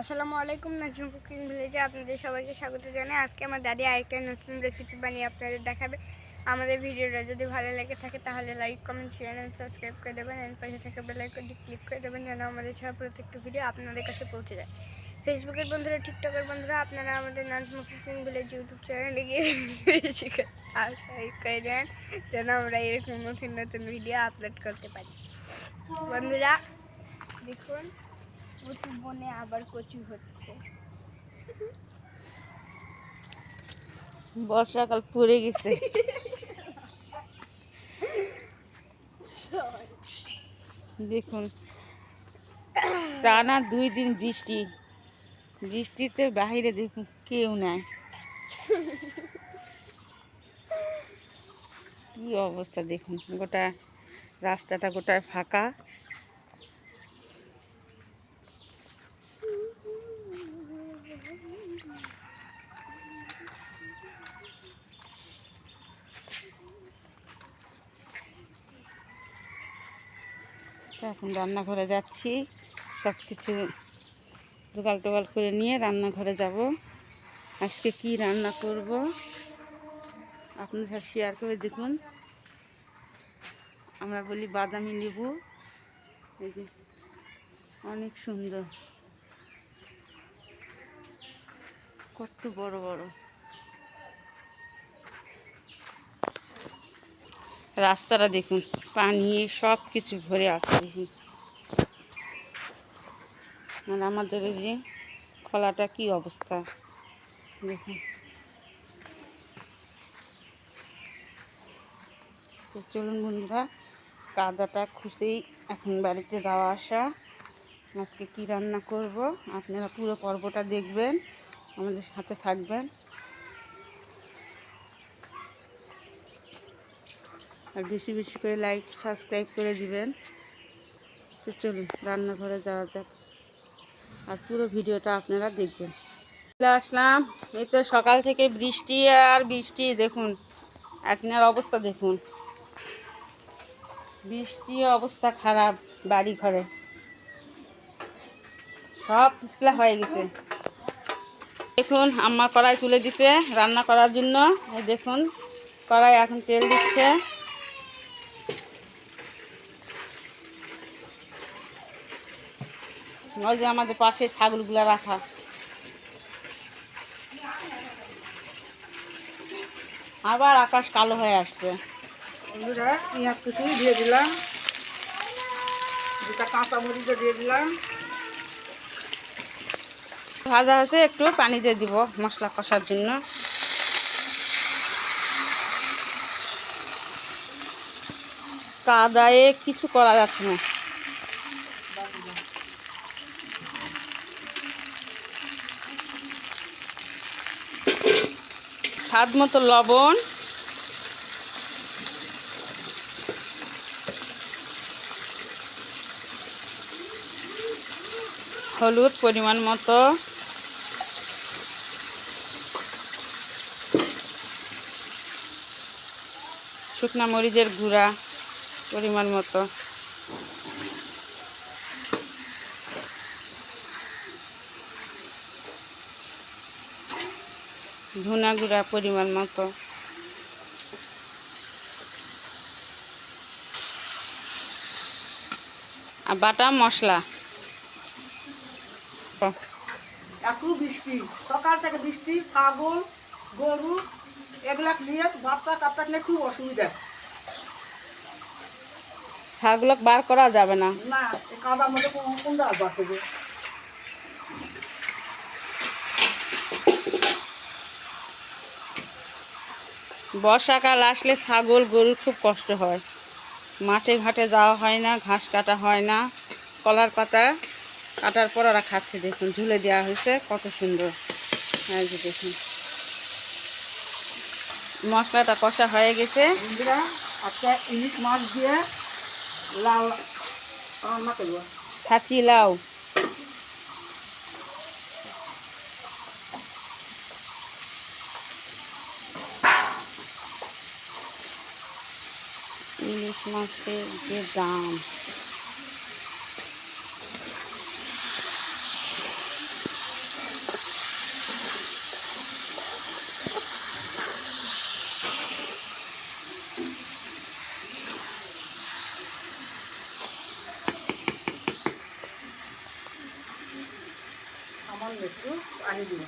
আসসালামু আলাইকুম, নাজমা কুকিং ভিলেজে আপনাদের সবাইকে স্বাগত জানাই। আজকে আমার দাদি আরেকটা নতুন রেসিপি বানিয়ে আপনাদের দেখাবে। আমাদের ভিডিওটা যদি ভালো লেগে থাকে তাহলে like, comment, share and subscribe করে দেবেন। এর পাশে থাকা বেল আইকনটি ক্লিক করে দেবেন যেন আমাদের ছাড়া প্রত্যেকটা ভিডিও আপনাদের কাছে পৌঁছে যায়। ফেসবুকের বন্ধুরা, টিকটকের বন্ধুরা, আপনারা আমাদের নাজমা কুকিং ভিলেজ ইউটিউব চ্যানেলে গিয়ে সাবস্ক্রাইব করে দেন যেন আমরা এরকম নতুন নতুন ভিডিও আপলোড করতে পারি। বন্ধুরা দেখুন, কচু বনে আবার কচু হচ্ছে। বর্ষাকাল পড়ে গেছে। দেখুন, টানা 2 দিন বৃষ্টিতে বাহিরে দেখুন কেউ নাই। কি অবস্থা দেখুন, গোটা রাস্তাটা গোটা ফাঁকা। এখন রান্নাঘরে যাচ্ছি, সব কিছু জোগাড় টোগাড় করে নিয়ে রান্নাঘরে যাব। আজকে কি রান্না করব আপনাদের সাথে শেয়ার করে দেখুন। আমরা বলি বাদামি লেবু, এই যে অনেক সুন্দর, কত বড় বড়। রাস্তাটা দেখুন, পানি সব কিছু ভরে আছে দেখুন। আর আমাদের এই যে খোলাটা কি অবস্থা দেখুন। তো চলুন বন্ধুরা, কাদাটা খুঁজেই এখন বাড়িতে যাওয়া আসা। আজকে কি রান্না করব আপনারা পুরো পর্বটা দেখবেন, আমাদের সাথে থাকবেন। আর বেশি বেশি করে লাইক সাবস্ক্রাইব করে দিবেন। তো চলুন রান্নাঘরে যাওয়া যাক, আর পুরো ভিডিওটা আপনারা দেখবেন। চলে আসলাম, এই তো সকাল থেকে বৃষ্টি আর বৃষ্টি। দেখুন আপনার অবস্থা দেখুন, বৃষ্টি অবস্থা খারাপ, বাড়ি ঘরে সব পিছলা হয়ে গেছে। দেখুন আম্মা কড়াই তুলে দিছে রান্না করার জন্য। এই দেখুন কড়াই এখন তেল দিচ্ছে। ওই যে আমাদের পাশে ছাগলগুলা রাখা। আবার আকাশ কালো হয়ে আসছে। পেঁয়াজ কুচি দিয়ে দিলাম, 2টা কাঁচামরিচ দিয়ে দিলাম। ভাজা হয়েছে, একটু পানি দিয়ে দিব মশলা কষার জন্য। কাদায়ে কিছু করা যাচ্ছে না। স্বাদ মতো লবণ, হলুদ পরিমাণ মতো, শুকনা মরিচের গুঁড়া পরিমাণ মতো, ধনা গুঁড়া পরিমাণ মতো, আর বাটা মশলা। এত বৃষ্টি, সকাল থেকে বৃষ্টি, ছাগল গরু এগুলা নিয়ে বাচ্চা কাচ্চা নিয়ে খুব অসুবিধা। শাকগুলো বার করা যাবে না। না, এই কাদার মধ্যে কোন দাঁড় বাঁচবে। বর্ষাকাল আসলে ছাগল গরুর খুব কষ্ট হয়, মাঠে ঘাটে যাওয়া হয় না, ঘাস কাটা হয় না। কলার পাতা কাটার পর ওরা খাচ্ছে, দেখুন ঝুলে দেওয়া হয়েছে কত সুন্দর। এই যে দেখুন মশলাটা কষা হয়ে গেছে। বন্ধুরা, আজকে ইলিশ মাছ দিয়ে লাল রান্না করবো। ছাঁচি লাউ, ইলিশ মাছের যে দাম, সামান্য একটু পানি দিব।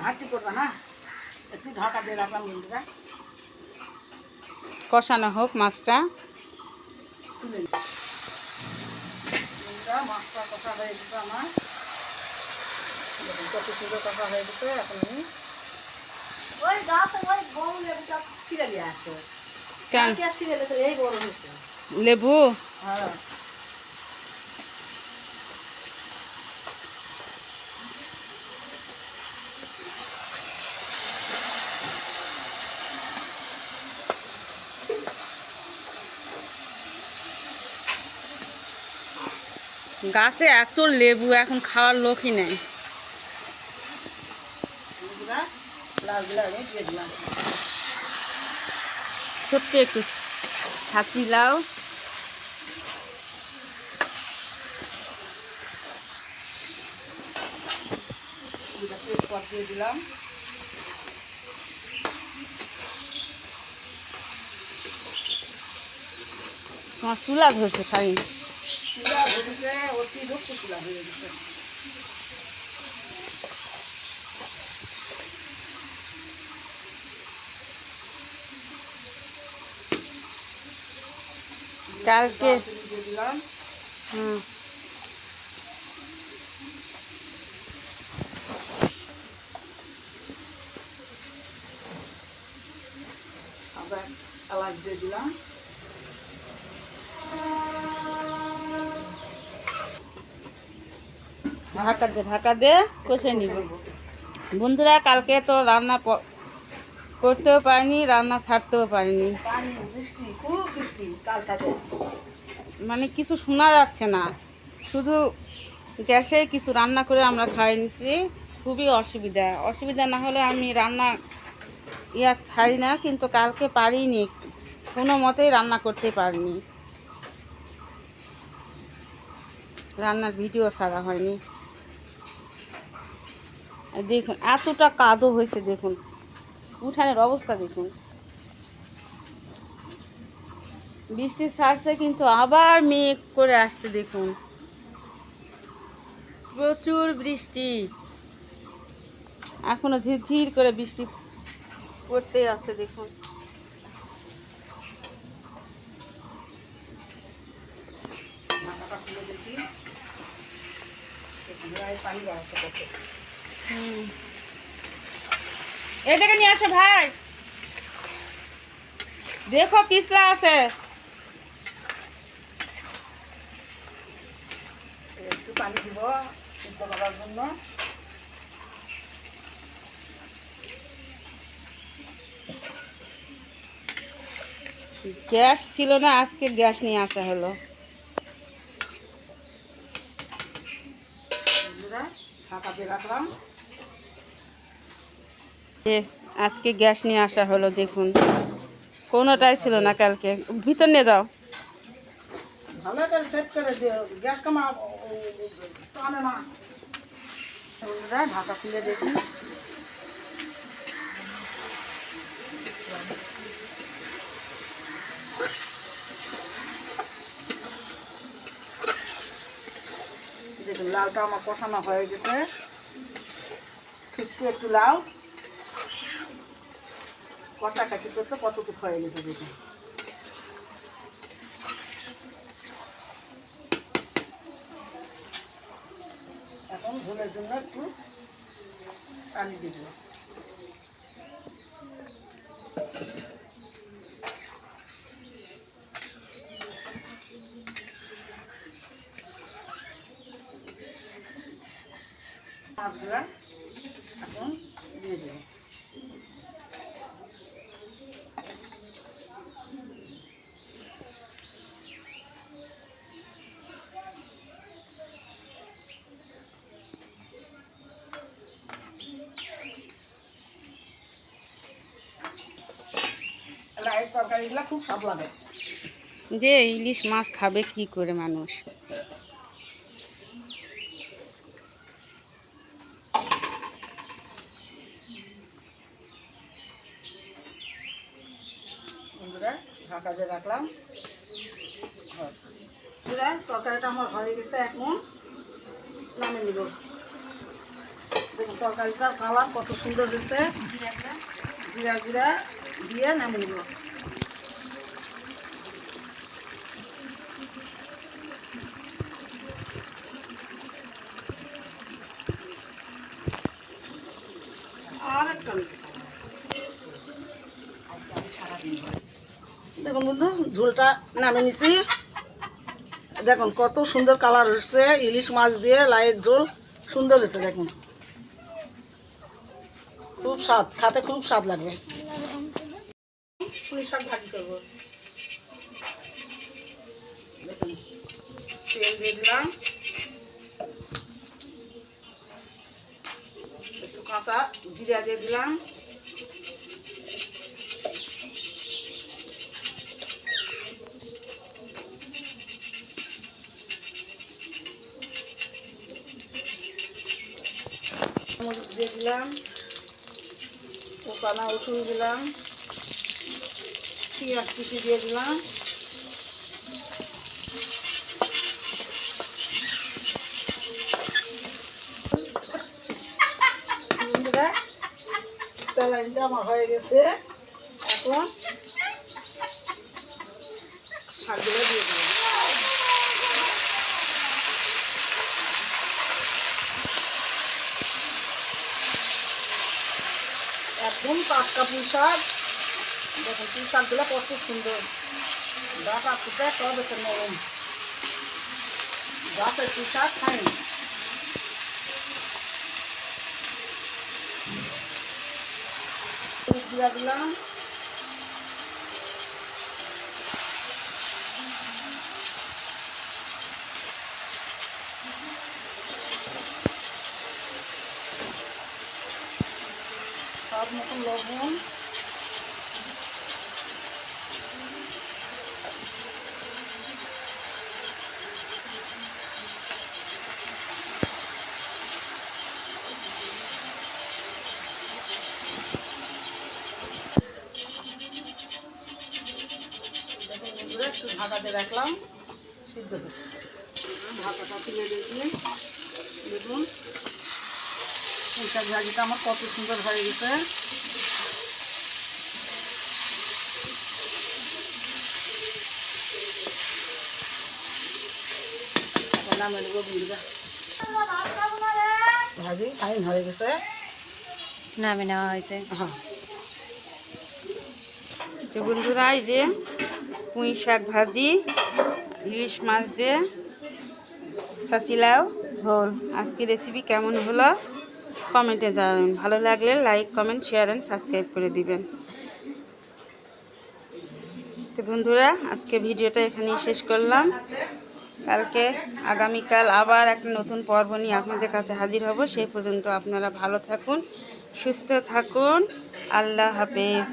হাঁটি করবে না, একটু ঢাকা দিয়ে রাখলাম বন্ধুরা। কষানো হোক মাছটা। তুলে নিই। বন্ধুরা মাছটা কষা হয়ে গেছে আমার, দেখুন কত সুন্দর কষা হয়ে গেছে। এখন আমি ওই গাছ ওই বড় লেবুটা ছিঁড়ে নিয়ে আসো। কেন? ছিঁড়ে গেছে, এই বড় হয়েছে। লেবু হ্যাঁ, গাছে এত লেবু, এখন খাওয়ার লোকই নেই। বন্ধুরা লাউগুলো আমি দিয়ে দিলাম। ছোট্ট একটু ছাঁচি লাউ, পর দিয়ে দিলাম। তোমার চুলা ধরছে খাই। চুলা ধরেছে, অতিরিক্ত চুলা হয়ে গেছে। কালকে দিয়ে দিলাম। হুম, আবার এলাচ দিয়ে দিলাম। ঢাকা দিয়ে কষে নিব। বন্ধুরা কালকে তো রান্না করতেও পারিনি, রান্না ছাড়তেও পারিনি, পানি বৃষ্টি, খুব বৃষ্টি কালটাতে। মানে কিছু শোনা যাচ্ছে না, শুধু গ্যাসে কিছু রান্না করে আমরা খাই নিছি। খুবই অসুবিধা না হলে আমি রান্না ছাড়ি না, কিন্তু কালকে পারিনি, কোনো মতেই রান্না করতে পারিনি, রান্নার ভিডিও ছাড়া হয়নি। আর দেখুন এতটা কাদো হয়েছে, দেখুন উঠানের অবস্থা দেখুন। বৃষ্টি ছাড়ছে কিন্তু আবার মেঘ করে আসছে, দেখুন প্রচুর বৃষ্টি, এখনো ঝিরঝির করে বৃষ্টি পড়তেই আছে দেখুন। ঢাকাটা খুলে দেখি, একটু পানি ব্যবস্থা করতে। এটাকে নিয়ে আসো ভাই, দেখো পিছলা আছে। একটু পানি দিব সিদ্ধ করার জন্য। গ্যাস ছিল না, আজকে গ্যাস নিয়ে আসা হলো। বন্ধুরা ঢাকা দিয়ে রাখলাম। আজকে গ্যাস নিয়ে আসা হলো, দেখুন কোনোটাই ছিল না কালকে। ভিতর নিয়ে যাও। ভালো করে সেট করে দিও, গ্যাস কামা টানে না। বন্ধুরা ঢাকা খুলে দেখি, দেখুন লাউটা আমার কষানো হয়ে গেছে। একটু একটু লাউ কাটাকাটি করতে কতটুকু হয়ে গেছে দেখুন। এখন ঝোলের জন্য একটু পানি দিয়ে দেবো। মাছগুলা এখন দিয়ে দেবো। লাইট তরকারিগুলো খুব স্বাদ লাগে। যে ইলিশ মাছ খাবে কি করে মানুষ। বন্ধুরা ঢাকা দিয়ে রাখলাম। বন্ধুরা তরকারিটা আমার হয়ে গেছে, এখন নামিয়ে নিব। দেখুন তরকারিটার কালার কত সুন্দর হয়েছে, জিরা জিরা দিয়ে নামিয়ে নিব। দেখুন বন্ধু ঝোলটা নামিয়ে নিছি। দেখুন কত সুন্দর কালার হচ্ছে, ইলিশ মাছ দিয়ে লাইট ঝোল সুন্দর হচ্ছে। দেখুন খুব স্বাদ, খাতে খুব স্বাদ লাগবে। পুঁই শাক ভাজি করবো। দেখুন তেল দিয়ে দিলাম, একটু কাঁচা জিরা দিয়ে দিলাম, মরিচ দিয়ে দিলাম, কানা রসুন দিলাম, পেঁয়াজ কুচি দিয়ে দিলাম, তেলাইনটা আমার হয়ে গেছে। এখন শাকগুলো দিয়ে দিলাম। একদম টাটকা পুঁই শাক। দেখুন পুঁই শাকগুলো কত সুন্দর, ডাটা ফুটে সব এসে নরম। গাছের পুঁই শাক খাইনি। দিয়ে দিলাম, স্বাদ মতন লবণ, একটু ঢাকা দিয়ে রাখলাম সিদ্ধ হচ্ছে। ঢাকাটা তুলে দিয়েছি। দেখুন পুঁই শাক ভাজিটা আমার কত সুন্দর হয়ে গেছে। নামে নেবো বুঝবা ভাজি ফাইন হয়ে গেছে, নামে নেওয়া হয়েছে। হ্যাঁ তো বন্ধুরা এই যে পুঁই শাক ভাজি, ইলিশ মাছ দিয়ে সাচিলাও ঝোল। আজকে রেসিপি কেমন হলো কমেন্টে জানাবেন। ভালো লাগলে like comment share and subscribe করে দিবেন। তো বন্ধুরা আজকে ভিডিওটা এখানেই শেষ করলাম। কালকে আগামীকাল আবার একটা নতুন পর্ব নিয়ে আপনাদের কাছে হাজির হব। সেই পর্যন্ত আপনারা ভালো থাকুন, সুস্থ থাকুন। আল্লাহ হাফেজ।